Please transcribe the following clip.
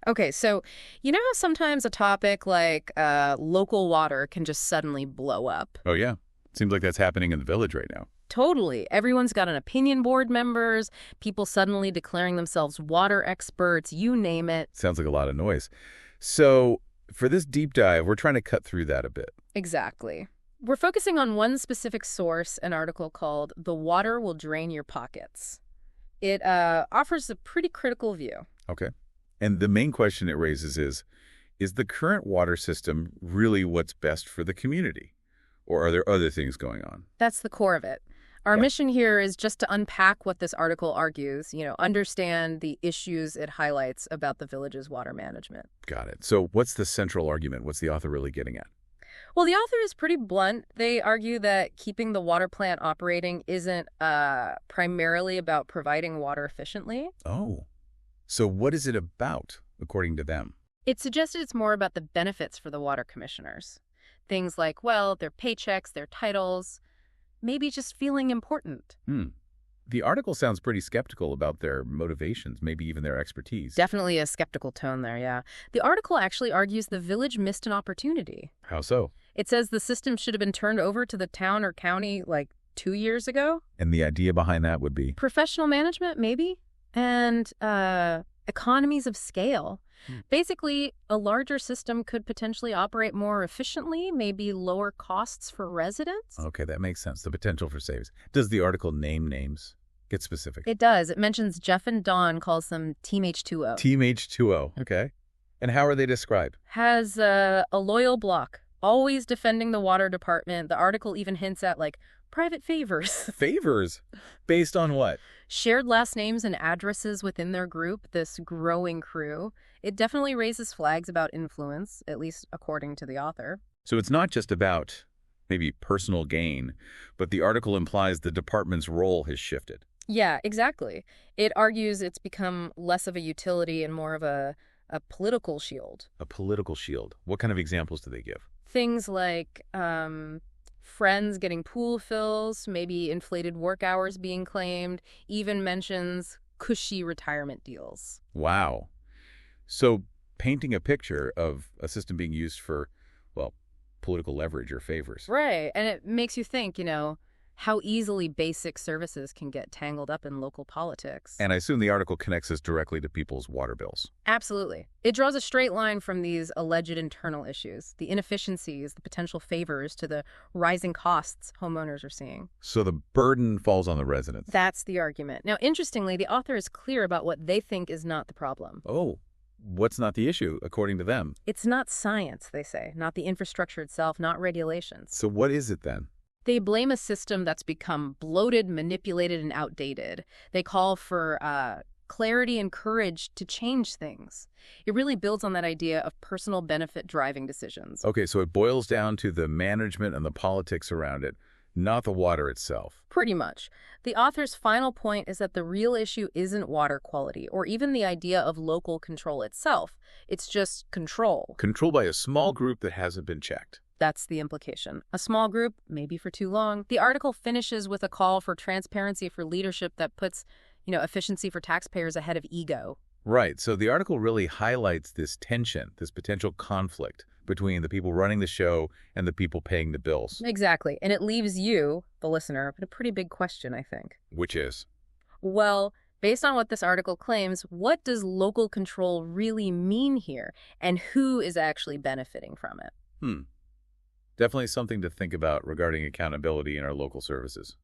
Okay, so you know how sometimes a topic like local water can just suddenly blow up? Oh, yeah. Seems like that's happening in the village right now. Totally. Everyone's got an opinion board members, people suddenly declaring themselves water experts, you name it. Sounds like a lot of noise. So, for this deep dive, we're trying to cut through that a bit. Exactly. We're focusing on one specific source, an article called The Water Will Drain Your Pockets. It offers a pretty critical view. Okay. And the main question it raises is the current water system really what's best for the community? Or are there other things going on? That's the core of it. Our Yeah. mission here is just to unpack what this article argues, understand the issues it highlights about the village's water management. Got it. So, what's the central argument? What's the author really getting at? Well, the author is pretty blunt. They argue that keeping the water plant operating isn't primarily about providing water efficiently. Oh. So, what is it about, according to them? It suggested it's more about the benefits for the water commissioners. Things like, well, their paychecks, their titles, maybe just feeling important. Hmm. The article sounds pretty skeptical about their motivations, maybe even their expertise. Definitely a skeptical tone there, yeah. The article actually argues the village missed an opportunity. How so? It says the system should have been turned over to the town or county like 2 years ago. And the idea behind that would be? Professional management, maybe, and economies of scale. Basically, a larger system could potentially operate more efficiently, maybe lower costs for residents. Okay, that makes sense. The potential for saves. Does the article name names? Get specific. It does. It mentions Jeff and Don, calls them Team H2O. Team H2O. Okay. And how are they described? Has a loyal block, always defending the water department. The article even hints at, like, private favors. Favors. Based on what? Shared last names and addresses within their group, this growing crew. It definitely raises flags about influence, at least according to the author. So it's not just about maybe personal gain, but the article implies the department's role has shifted. Yeah, exactly. It argues it's become less of a utility and more of a political shield. A political shield. What kind of examples do they give? Things like friends getting pool fills, maybe inflated work hours being claimed, even mentions cushy retirement deals. Wow. So painting a picture of a system being used for, well, political leverage or favors. Right. And it makes you think, how easily basic services can get tangled up in local politics. And I assume the article connects us directly to people's water bills. Absolutely. It draws a straight line from these alleged internal issues, the inefficiencies, the potential favors, to the rising costs homeowners are seeing. So the burden falls on the residents. That's the argument. Now, interestingly, the author is clear about what they think is not the problem. Oh, what's not the issue, according to them? It's not science, they say, not the infrastructure itself, not regulations. So what is it then? They blame a system that's become bloated, manipulated, and outdated. They call for clarity and courage to change things. It really builds on that idea of personal benefit driving decisions. Okay, so it boils down to the management and the politics around it, not the water itself. Pretty much. The author's final point is that the real issue isn't water quality or even the idea of local control itself. It's just control. Controlled by a small group that hasn't been checked. That's the implication. A small group, maybe for too long. The article finishes with a call for transparency for leadership that puts, efficiency for taxpayers ahead of ego. Right. So the article really highlights this tension, this potential conflict between the people running the show and the people paying the bills. Exactly. And it leaves you, the listener, with a pretty big question, I think. Which is? Well, based on what this article claims, what does local control really mean here? And who is actually benefiting from it? Definitely something to think about regarding accountability in our local services.